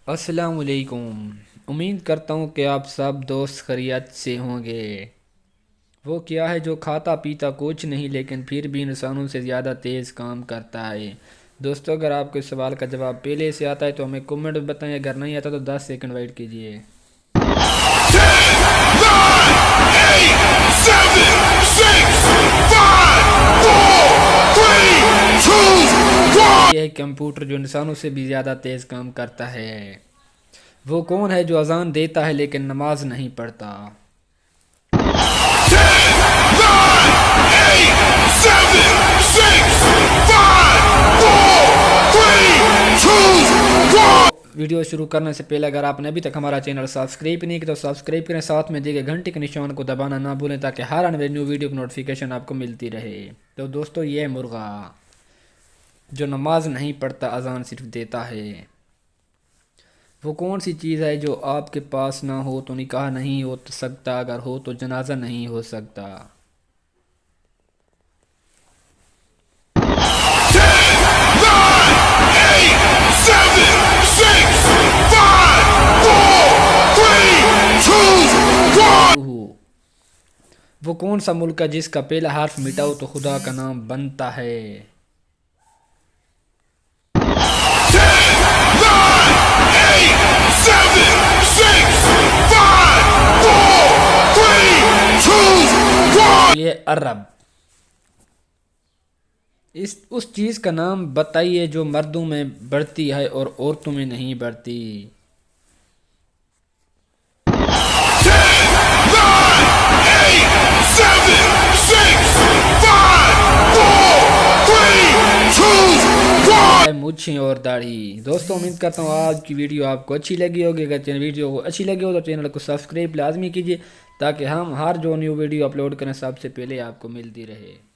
السلام علیکم۔ امید کرتا ہوں کہ آپ سب دوست خیریت سے ہوں گے۔ وہ کیا ہے جو کھاتا پیتا کچھ نہیں لیکن پھر بھی انسانوں سے زیادہ تیز کام کرتا ہے؟ دوستو، اگر آپ کو اس سوال کا جواب پہلے سے آتا ہے تو ہمیں کمنٹ میں بتائیں، اگر نہیں آتا تو 10 سیکنڈ ویٹ کیجئے۔ یہ ہے کمپیوٹر جو انسانوں سے بھی زیادہ تیز کام کرتا ہے۔ وہ کون ہے جو اذان دیتا ہے لیکن نماز نہیں پڑھتا؟ ویڈیو شروع کرنے سے پہلے اگر آپ نے ابھی تک ہمارا چینل سبسکرائب نہیں کیا تو سبسکرائب کریں، ساتھ میں دیے گئے گھنٹی کے نشان کو دبانا نہ بھولیں تاکہ ہر آنے والی نیو ویڈیو کی نوٹیفیکیشن آپ کو ملتی رہے۔ تو دوستو، یہ ہے مرغا جو نماز نہیں پڑھتا، اذان صرف دیتا ہے۔ وہ کون سی چیز ہے جو آپ کے پاس نہ ہو تو نکاح نہیں ہو سکتا، اگر ہو تو جنازہ نہیں ہو سکتا؟ وہ کون سا ملک ہے جس کا پہلا حرف مٹاؤ تو خدا کا نام بنتا ہے؟ یہ عرب۔ اس چیز کا نام بتائیے جو مردوں میں بڑھتی ہے اور عورتوں میں نہیں بڑھتی۔ مچھیں اور داڑھی۔ دوستوں، امید کرتا ہوں آج کی ویڈیو آپ کو اچھی لگی ہوگی۔ اگر ویڈیو کو اچھی لگی ہو تو چینل کو سبسکرائب لازمی کیجیے تاکہ ہم ہر جو نیو ویڈیو اپلوڈ کریں سب سے پہلے آپ کو ملتی رہے۔